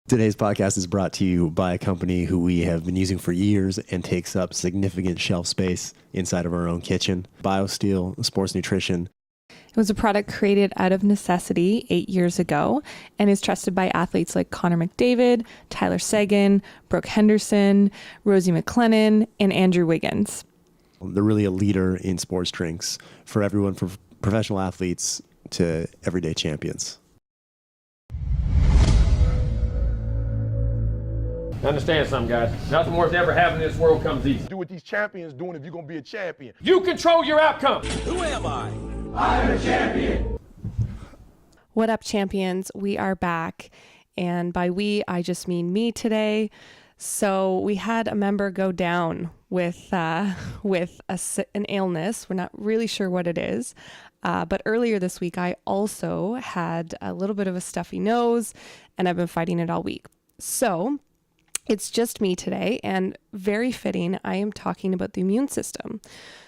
Today's podcast is brought to you by a company who we have been using for years and takes up significant shelf space inside of our own kitchen. Biosteel Sports Nutrition. It was a product created out of necessity 8 years ago and is trusted by athletes like Connor McDavid, Tyler Seguin, Brooke Henderson, Rosie MacLennan, and Andrew Wiggins. They're really a leader in sports drinks for everyone, from professional athletes to everyday champions. Understand something, guys. Nothing worth ever having in this world comes easy. Do what these champions doing if you're going to be a champion. You control your outcome. Who am I? I'm a champion. What up, champions? We are back. And by we, I just mean me today. So we had a member go down with an illness. We're not really sure what it is. But earlier this week, I also had a little bit of a stuffy nose, and I've been fighting it all week. So it's just me today, and very fitting, I am talking about the immune system.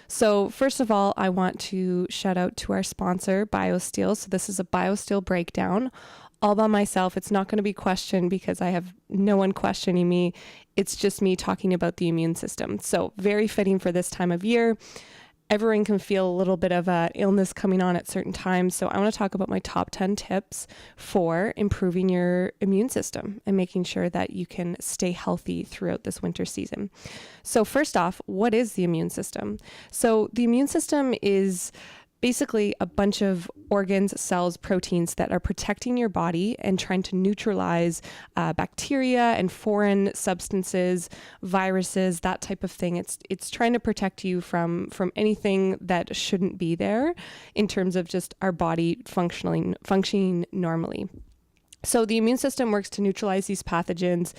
So first of all, I want to shout out to our sponsor, Biosteel. So this is a Biosteel Breakdown. All by myself. It's not going to be questioned because I have no one questioning me. It's just me talking about the immune system. So very fitting for this time of year. Everyone can feel a little bit of an illness coming on at certain times. So I want to talk about my top 10 tips for improving your immune system and making sure that you can stay healthy throughout this winter season. So first off, what is the immune system? So the immune system is basically a bunch of organs, cells, proteins that are protecting your body and trying to neutralize bacteria and foreign substances, viruses, that type of thing. It's trying to protect you from anything that shouldn't be there in terms of just our body functioning normally. So the immune system works to neutralize these pathogens.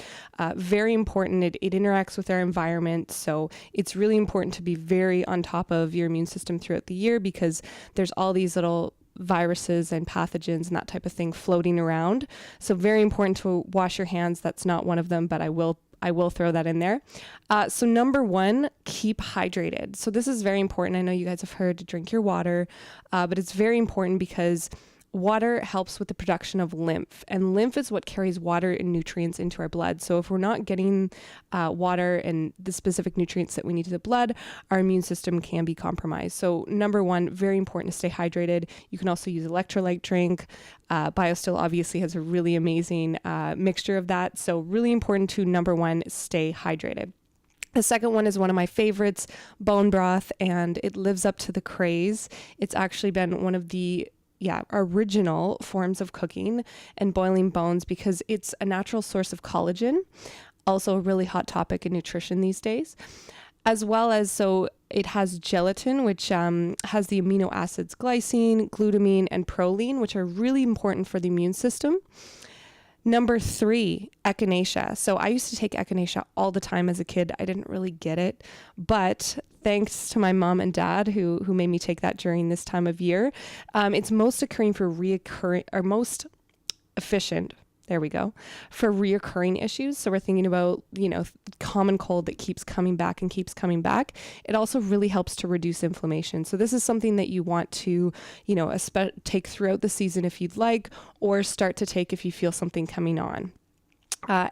Very important. It interacts with our environment. So it's really important to be very on top of your immune system throughout the year because there's all these little viruses and pathogens and that type of thing floating around. So very important to wash your hands. That's not one of them, but I will throw that in there. So number one, keep hydrated. So this is very important. I know you guys have heard to drink your water, but it's very important because water helps with the production of lymph, and lymph is what carries water and nutrients into our blood. So if we're not getting water and the specific nutrients that we need to the blood, our immune system can be compromised. So number one, very important to stay hydrated. You can also use electrolyte drink. Biosteel obviously has a really amazing mixture of that. So really important to, number one, stay hydrated. The second one is one of my favorites, bone broth, and it lives up to the craze. It's actually been one of the original forms of cooking and boiling bones because it's a natural source of collagen, also a really hot topic in nutrition these days, as well as, so it has gelatin, which has the amino acids glycine, glutamine, and proline, which are really important for the immune system. Number three, echinacea. So I used to take echinacea all the time as a kid. I didn't really get it, but thanks to my mom and dad who made me take that during this time of year, it's most efficient, for reoccurring issues. So we're thinking about, common cold that keeps coming back and keeps coming back. It also really helps to reduce inflammation. So this is something that you want to, take throughout the season if you'd like, or start to take if you feel something coming on.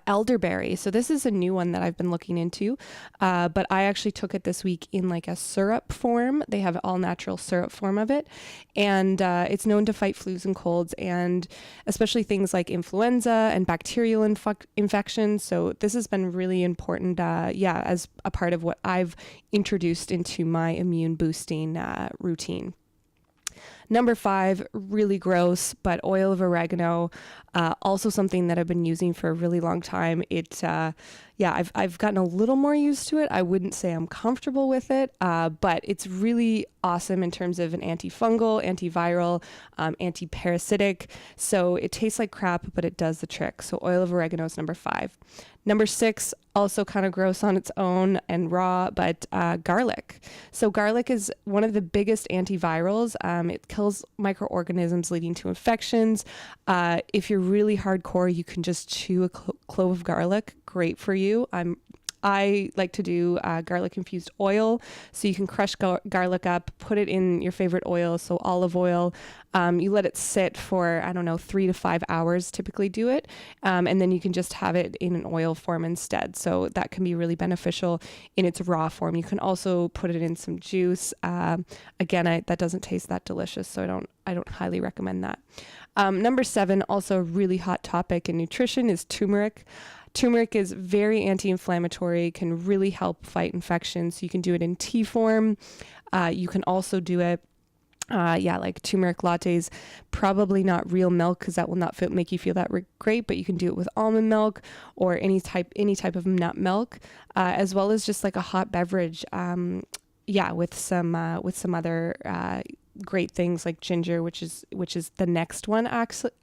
Elderberry. So this is a new one that I've been looking into, but I actually took it this week in like a syrup form. They have an all natural syrup form of it. And it's known to fight flus and colds, and especially things like influenza and bacterial infections. So this has been really important, as a part of what I've introduced into my immune boosting routine. Number five, really gross, but oil of oregano, also something that I've been using for a really long time. I've gotten a little more used to it. I wouldn't say I'm comfortable with it, but it's really awesome in terms of an antifungal, antiviral, antiparasitic. So it tastes like crap, but it does the trick. So oil of oregano is number five. Number six, also kind of gross on its own and raw, but garlic. So garlic is one of the biggest antivirals. It kills microorganisms leading to infections. If you're really hardcore, you can just chew a clove of garlic. Great for you. I like to do garlic infused oil. So you can crush garlic up, put it in your favorite oil, so olive oil. You let it sit for, 3 to 5 hours, typically do it. And then you can just have it in an oil form instead. So that can be really beneficial in its raw form. You can also put it in some juice. Again, that doesn't taste that delicious, so I don't highly recommend that. Number 7, also a really hot topic in nutrition, is turmeric. Turmeric is very anti-inflammatory, can really help fight infections. You can do it in tea form. You can also do it, like turmeric lattes, probably not real milk because that will not make you feel that great, but you can do it with almond milk or any type of nut milk, as well as just like a hot beverage. With some other great things like ginger, which is the next one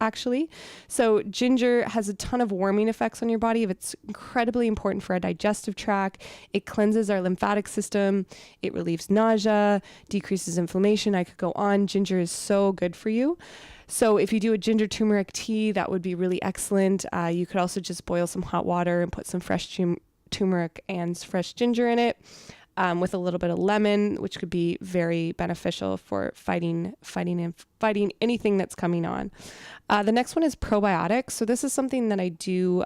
actually. So ginger has a ton of warming effects on your body. It's incredibly important for our digestive tract. It cleanses our lymphatic system. It relieves nausea, decreases inflammation. I could go on. Ginger is so good for you. So if you do a ginger turmeric tea, that would be really excellent. You could also just boil some hot water and put some fresh turmeric and fresh ginger in it. With a little bit of lemon, which could be very beneficial for fighting anything that's coming on. The next one is probiotics. So this is something that I do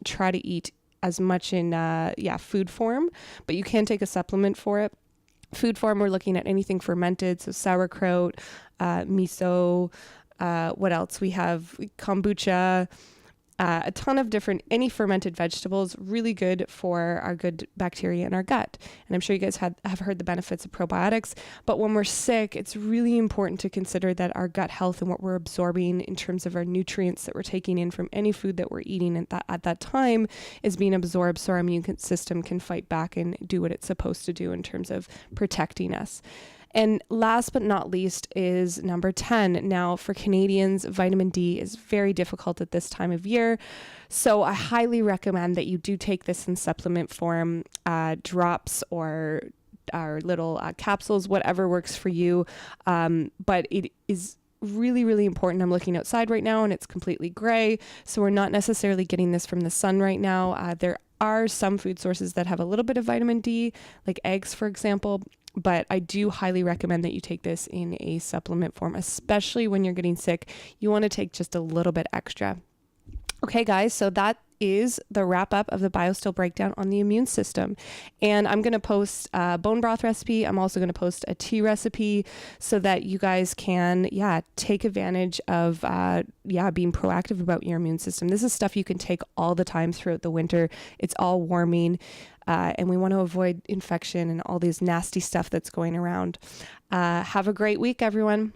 try to eat as much in food form, but you can take a supplement for it. Food form, we're looking at anything fermented, so sauerkraut, miso. What else? We have kombucha. A ton of any fermented vegetables, really good for our good bacteria in our gut. And I'm sure you guys have heard the benefits of probiotics, but when we're sick, it's really important to consider that our gut health and what we're absorbing in terms of our nutrients that we're taking in from any food that we're eating at that time is being absorbed, so our immune system can fight back and do what it's supposed to do in terms of protecting us. And last but not least is number 10. Now, for Canadians, vitamin D is very difficult at this time of year. So I highly recommend that you do take this in supplement form, drops or little capsules, whatever works for you. But it is really, really important. I'm looking outside right now and it's completely gray. So we're not necessarily getting this from the sun right now. There are some food sources that have a little bit of vitamin D, like eggs, for example. But I do highly recommend that you take this in a supplement form, especially when you're getting sick. You want to take just a little bit extra. Okay, guys, so that is the wrap up of the Biosteel Breakdown on the immune system. And I'm going to post a bone broth recipe. I'm also going to post a tea recipe so that you guys can, take advantage of, being proactive about your immune system. This is stuff you can take all the time throughout the winter. It's all warming. And we want to avoid infection and all this nasty stuff that's going around. Have a great week, everyone.